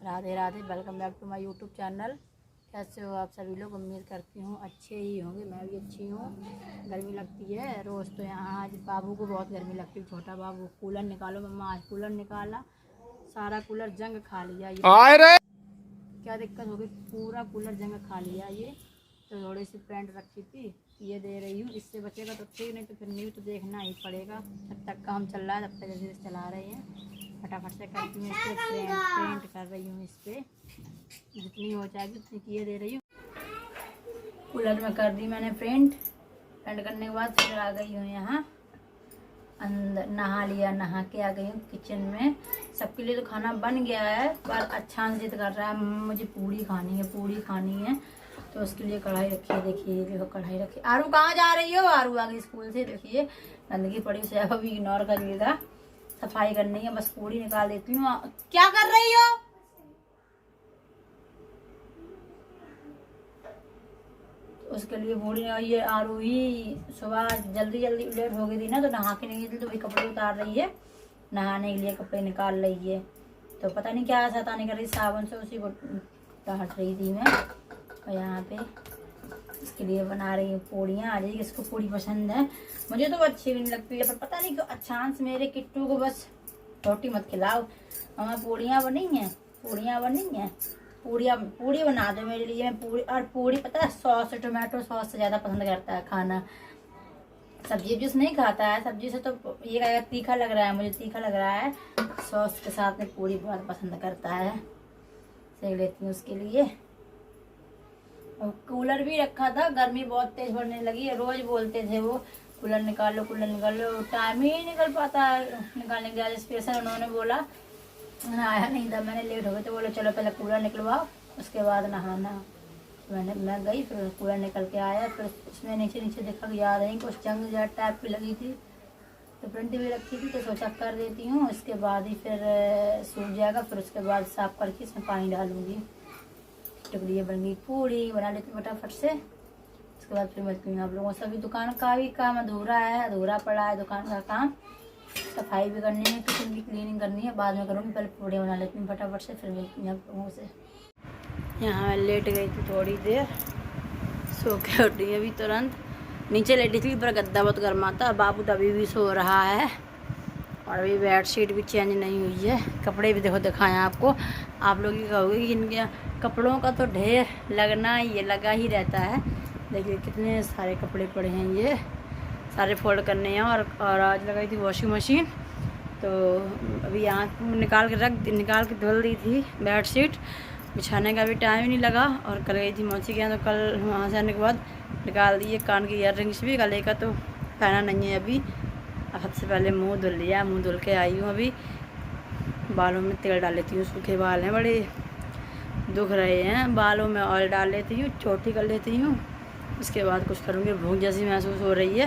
Radhe Radhe. Welcome back to my YouTube channel. कैसे हो आप सभी लोग? उम्मीद करती हूँ अच्छे ही होंगे। मैं भी अच्छी हूँ। गर्मी लगती है रोज़, तो यहाँ आज बाबू को बहुत गर्मी लगती है। छोटा बाबू, कूलर निकालो मम्मा। आज कूलर निकाला, सारा कूलर जंग खा लिया। ये क्या दिक्कत हो गई, पूरा कूलर जंग खा लिया ये। तो थोड़ी सी पेंट रखी थी, ये दे रही हूँ। इससे बचेगा तो ठीक, नहीं तो फिर न्यूज़ तो देखना ही पड़ेगा। जब तक काम चल रहा है तब तक जैसे चला रहे हैं। फटाफट से करती हूँ, इस पर पेंट कर रही हूँ। इस पर जितनी हो जाएगी उतनी किए दे रही हूँ। कूलर में कर दी मैंने पेंट करने के बाद फिर आ गई हूँ यहाँ अंदर। नहा लिया, नहा के आ गई हूँ किचन में। सबके लिए तो खाना बन गया है, पर अच्छा जिद कर रहा है मुझे पूड़ी खानी है, पूड़ी खानी है। तो उसके लिए कढ़ाई रखी है। देखिए देखो कढ़ाई रखी। आरू कहाँ जा रही हो? आरू आ गई स्कूल से। देखिए गंदगी पड़ी, उसे अभी इग्नोर करिएगा। सफाई करनी है, बस पूड़ी निकाल देती हूँ। क्या कर रही हो? उसके लिए पूड़ी। ये आरू ही सुबह जल्दी लेट हो गई थी ना, तो नहा के नहीं थी, तो वही कपड़े उतार रही है। नहाने के लिए कपड़े निकाल रही है। तो पता नहीं क्या शैतानी कर रही, साबुन से उसी को हट रही थी मैं। और यहाँ पे इसके लिए बना रही हूँ पूड़ियाँ। आ जाइए, इसको पूड़ी पसंद है। मुझे तो अच्छी भी नहीं लगती है, पर पता नहीं क्यों अचानक मेरे किट्टू को बस रोटी मत खिलाओ। हमारा पूड़ियाँ बनी हैं, पूड़ी बना दो मेरे लिए। मैं पूड़ी, और पूड़ी पता है सॉस, टोमेटो सॉस से ज़्यादा पसंद करता है खाना। सब्जी जूस नहीं खाता है, सब्जी से तो ये कहेगा तीखा लग रहा है, मुझे तीखा लग रहा है। सॉस के साथ में पूड़ी बहुत पसंद करता है। सेक लेती हूँ उसके लिए। और कूलर भी रखा था, गर्मी बहुत तेज बढ़ने लगी। रोज बोलते थे वो कूलर निकाल लो, कूलर निकाल लो। टाइम ही नहीं निकल पाता है निकालने के। आज स्पेशल उन्होंने बोला, आया नहीं था, मैंने लेट हो गया तो बोले चलो पहले कूलर निकलवाओ, उसके बाद नहाना। मैं गई, फिर कूलर निकल के आया। फिर उसमें नीचे देखा कि याद नहीं, कुछ जंग टाइप की लगी थी, तो प्रिंट भी रखी थी, तो सोचा कर देती हूँ। इसके बाद ही फिर सूख जाएगा। फिर उसके बाद साफ करके इसमें पानी डालूंगी। टुकड़ी बन गई, पूड़ी बना लेती हूँ फटाफट से। उसके बाद फिर मिलती हूँ आप लोगों से। अभी दुकान का भी काम अधूरा पड़ा है दुकान का काम। सफाई भी करनी है, किचन की क्लीनिंग करनी है, बाद में करूँगी। पहले पूड़ी बना लेती हूँ फटाफट से, फिर मिलती हूँ आप लोगों से। यहाँ मैं लेट गई थी थोड़ी देर, सो के उठी अभी तुरंत। नीचे लेटी थी पर गद्दा बहुत गर्मा था। बाबू तो अभी भी सो रहा है, और अभी बेडशीट भी चेंज नहीं हुई है। कपड़े भी देखो दिखाएं आपको। आप लोग ये कहोगे कि इनके कपड़ों का तो ढेर लगा ही रहता है। देखिए कितने सारे कपड़े पड़े हैं, ये सारे फोल्ड करने हैं। और आज लगाई थी वॉशिंग मशीन, तो अभी यहाँ निकाल के धुल दी थी बेडशीट। बिछाने का भी टाइम ही नहीं लगा। और कल गई थी मौसी के यहाँ, तो कल वहाँ से आने के बाद निकाल दिए कान की ईयर रिंग्स भी। गले का तो पहना नहीं है अभी। सबसे पहले मुंह धुल लिया, मुंह धुल के आई हूँ। अभी बालों में तेल डाल लेती हूँ, सूखे बाल हैं, बड़े दुख रहे हैं। बालों में ऑयल डाल लेती हूँ, छोटी कर लेती हूँ। उसके बाद कुछ करूँगी। भूख जैसी महसूस हो रही है,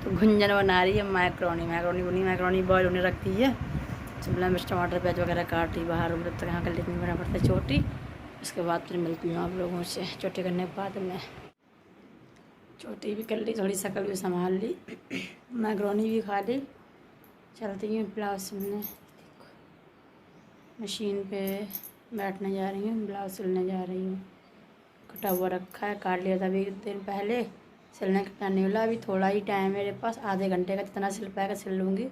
तो गुंजन बना रही है मैक्रोनी बॉयल होने रखती है। शिमला मिर्च, टमाटर, प्याज वगैरह काट ली बाहर। जब तक यहाँ कर लेती हूँ फटाफट से छोटी। उसके बाद फिर मिलती हूँ आप लोगों से। छोटी करने के बाद मैं छोटी भी कर ली, थोड़ी शक्ल भी संभाल ली, मैक्रोनी भी खा ली। चलती हूँ ब्लाउज सिलने, मशीन पे बैठने जा रही हूँ, ब्लाउज सिलने जा रही हूँ। कटा हुआ रखा है, काट लिया था अभी दिन पहले। सिलने का टाइम नहीं मिला, अभी थोड़ा ही टाइम है मेरे पास, आधे घंटे का। जितना सिल पाएगा सिल लूँगी।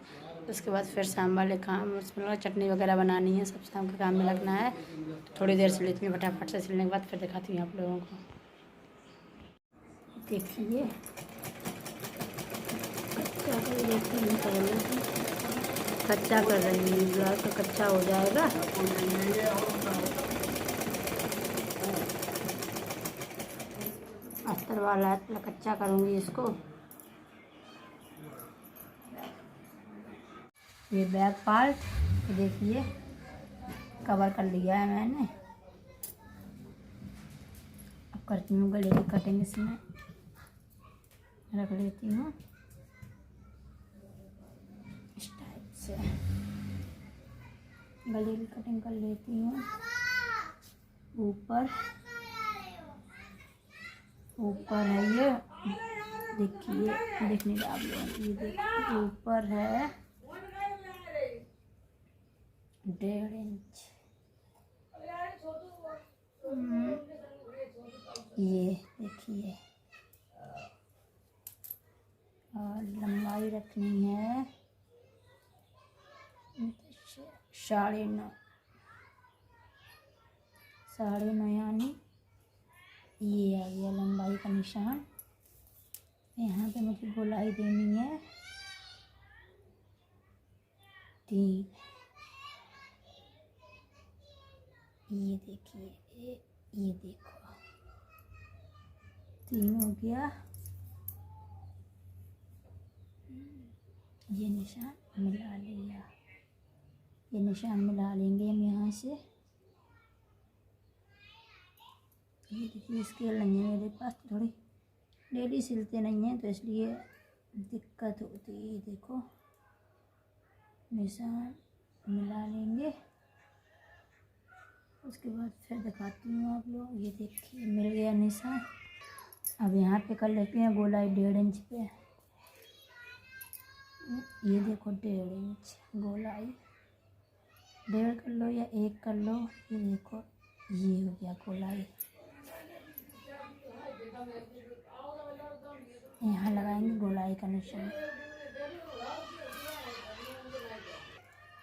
उसके बाद फिर शाम वाले काम, उसमें चटनी वगैरह बनानी है, सब शाम के काम में लगना है। तो थोड़ी देर सिल लेती हूँ फटाफट से। सिलने के बाद फिर दिखाती हूँ आप लोगों को। देखिए कच्चा कर रही हूँ, ब्लाउज तो कच्चा हो जाएगा। अस्तर वाला है तो कच्चा करूँगी इसको। ये बैक पार्ट देखिए कवर कर लिया है मैंने। अब करती हूँ गले की कटिंग, इसमें रख लेती हूँ इस टाइप से। गले की कटिंग कर लेती हूँ। ऊपर है ये, देखिए देखने का आप लोग, ये देखिए ऊपर है 1.5 इंच, ये देखिए, और लंबाई रखनी है 9.5, 9.5 यानी ये आ गया लंबाई का निशान। यहाँ पे मुझे गोलाई देनी है 3। ये देखिए, ये देखो 3 हो गया। ये निशान मिला लिया, ये निशान मिला लेंगे हम यहाँ से। ये देखिए, स्केल नहीं है मेरे पास, थोड़ी डेली सिलते नहीं हैं तो इसलिए दिक्कत होती है। ये देखो निशान मिला लेंगे, उसके बाद फिर दिखाती हूँ आप लोग। ये देखिए मिल गया निशान। अब यहाँ पे कर लेते हैं गोलाई 1.5 इंच पे। ये देखो 1.5 इंच गोलाई, 1.5 कर लो या 1 कर लो। ये देखो ये हो गया गोलाई। यहाँ लगाएंगे गोलाई का निशान।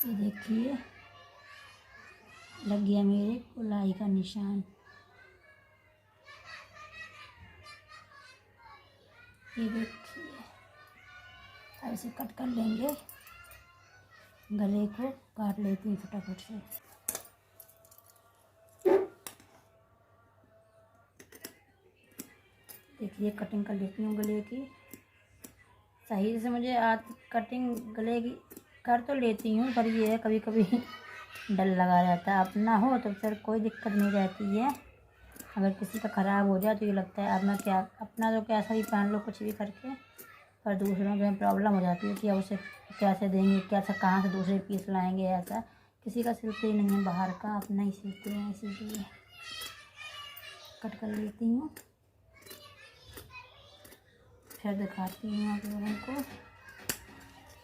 ये देखिए लग गया मेरे गोलाई का निशान। ये देखिए, अब इसे कट कर लेंगे। गले को काट लेती हूँ फटाफट से। देखिए कटिंग कर लेती हूँ गले की सही से। मुझे कटिंग गले की कर तो लेती हूँ, पर ये है कभी कभी डर लगा रहता है। अपना हो तो फिर कोई दिक्कत नहीं रहती है, अगर किसी का ख़राब हो जाए तो ये लगता है अब मैं क्या, अपना तो कैसा भी पहन लो कुछ भी करके, पर दूसरों के प्रॉब्लम हो जाती है कि अब उसे कैसे देंगे, कैसे कहाँ से दूसरे पीस लाएंगे। ऐसा किसी का सिलते ही नहीं है बाहर का, अपना ही सिलते हैं, इसीलिए कट कर लेती हूँ। फिर दिखाती हूँ आप लोगों को।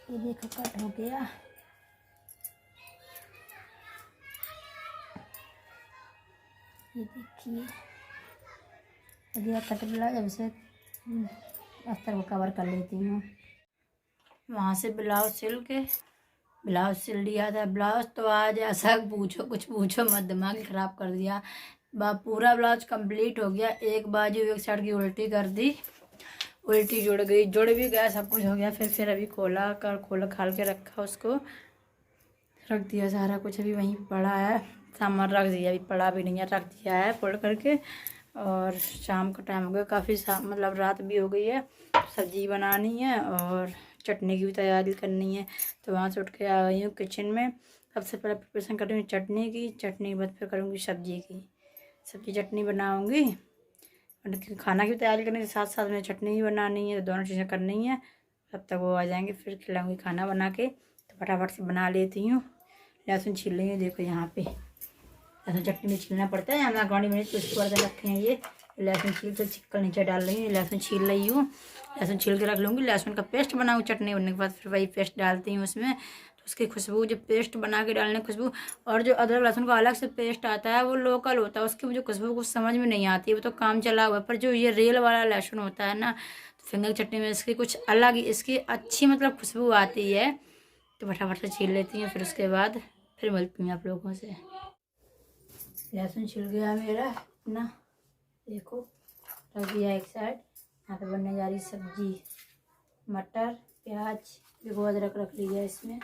ये देखो कट हो गया। ये देखिए अगला कट ब्लाउज। अब इसे अस्तर को कवर कर लेती हूँ। वहाँ से ब्लाउज सिल लिया था। ब्लाउज तो आज ऐसा कुछ पूछो मत, दिमाग ही ख़राब कर दिया। पूरा ब्लाउज कंप्लीट हो गया। एक बाजू एक साइड की उल्टी कर दी, उल्टी जुड़ भी गया, सब कुछ हो गया। फिर अभी खोला खाल के रखा, उसको रख दिया सारा कुछ। अभी वहीं पड़ा है, सामान रख दिया, अभी पड़ा भी नहीं है, रख दिया है फोल्ड करके। और शाम का टाइम हो गया, काफ़ी मतलब रात भी हो गई है। सब्जी बनानी है और चटनी की भी तैयारी करनी है। तो वहाँ से उठ के आ गई हूँ किचन में। सबसे पहले प्रिपरेशन कर रही हूँ चटनी की के बाद फिर करूँगी सब्जी चटनी बनाऊँगी। और खाना की तैयारी करने के साथ साथ में चटनी भी बनानी है, तो दोनों चीज़ें करनी है। तब तक वो आ जाएंगे, फिर खिलाऊँगी खाना बना के। तो फटाफट से बना लेती हूँ। लहसुन छील लेंगे, देखो यहाँ पे लहसुन चटनी में छीलना पड़ता है। यहाँ गाड़ी में कुछ बर्तन रखे हैं, ये लहसुन छील के छिक्कल नीचे डाल रही हूँ। लहसुन छील रही हूँ, लहसुन छील के रख लूँगी। लहसुन का पेस्ट बनाऊँ, चटनी बनने के बाद फिर वही पेस्ट डालती हूँ उसमें। तो उसकी खुशबू, जो पेस्ट बना के डालने की खुशबू, और जो अदरक लहसुन का अलग से पेस्ट आता है वो लोकल होता है, उसकी मुझे खुशबू कुछ समझ में नहीं आती है, वो तो काम चला हुआ है। पर जो ये रियल वाला लहसुन होता है ना, तो फिंगर की चटनी में इसकी कुछ अलग ही, इसकी अच्छी मतलब खुशबू आती है। तो फटाफट से छील लेती हूँ, फिर उसके बाद फिर मिलती हूँ आप लोगों से। लहसुन छिल गया मेरा इतना, देखो रख दिया एक साइड। यहाँ पे बनने जा रही सब्जी, मटर प्याज, देखो अदरक रख लिया इसमें,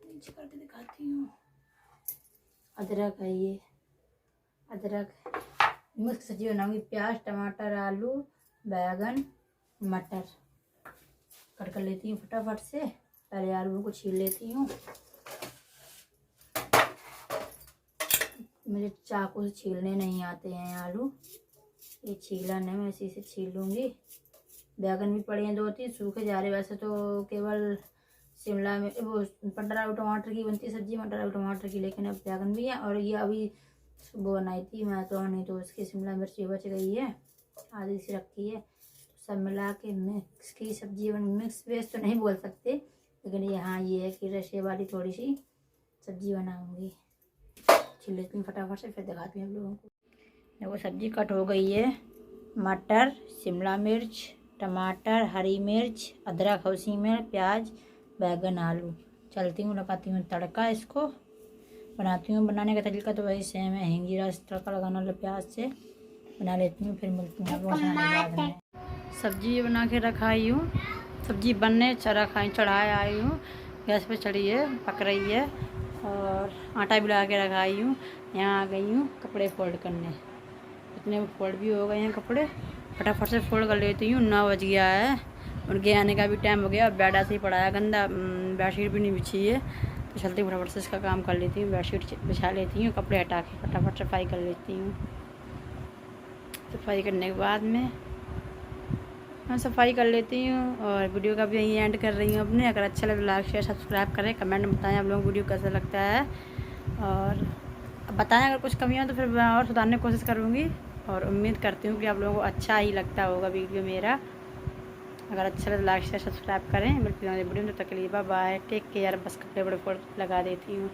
नीचे करके दिखाती हूँ। अदरक है, ये अदरक मिक्स सब्जी बनाऊंगी। प्याज टमाटर आलू बैगन मटर कट कर लेती हूँ फटाफट से। पहले आलू को छील लेती हूँ, मुझे चाकू से छीलने नहीं आते हैं आलू, ये छीला नहीं, मैं इसी से छील लूँगी। बैगन भी पड़े हैं 2-3, सूखे जा रहे। वैसे तो केवल शिमला में वो मटर आलू टमाटर की बनती सब्जी, मटर आलू टमाटर की, लेकिन अब बैगन भी है। और ये अभी सुबह बनाई थी मैं, तो नहीं तो उसकी शिमला मिर्च बच गई है, आधी सी रखी है। तो सब मिला के मिक्स की सब्जी मिक्स वेज तो नहीं बोल सकते, लेकिन यहाँ ये है कि रशे वाली थोड़ी सी सब्जी बनाऊँगी। छील लेती हूँ फटाफट से, फिर दिखाती हूँ आप लोगों को। देखो सब्जी कट हो गई है, मटर, शिमला मिर्च, टमाटर, हरी मिर्च, अदरक, हौसी मिर्च, प्याज, बैगन, आलू। चलती हूँ, लगाती हूँ तड़का। इसको बनाती हूँ। बनाने का तरीका तो वही सेम है, हींग जीरा से तड़का लगाना वाला प्याज से बना लेती हूँ। फिर मिलती हूँ आपको बाद में। सब्जी बना के रखाई हूँ, सब्जी बनने चढ़ाए आई हूँ। गैस पे चढ़ी है, पक रही है। और आटा भी लगा के रखाई हूँ। यहाँ आ गई हूँ कपड़े फोल्ड करने। इतने फोल्ड भी हो गए हैं कपड़े, फटाफट से फोल्ड कर लेती हूँ। 9 बज गया है, उनके आने का भी टाइम हो गया। बेड ऐसे ही पड़ा है गंदा, बेडशीट भी नहीं बिछी है, तो चलती फटाफट से इसका काम कर लेती हूँ। बेडशीट बिछा लेती हूँ, कपड़े हटा के फटाफट सफाई कर लेती हूँ। सफाई करने के बाद में मैं सफाई कर लेती हूँ और वीडियो का भी यहीं एंड कर रही हूँ अपने। अगर अच्छा लगे लाइक शेयर सब्सक्राइब करें, कमेंट में बताएं आप लोगों को वीडियो कैसा लगता है, और बताएं अगर कुछ कमियाँ तो फिर मैं और सुधारने की कोशिश करूँगी। और उम्मीद करती हूँ कि आप लोगों को अच्छा ही लगता होगा वीडियो मेरा। अगर अच्छा लगे लाइक शेयर सब्सक्राइब करें। मिलती हूँ वीडियो में, तब तक के लिए बाय बाय, टेक केयर। बस कपड़े बड़े लगा देती हूँ।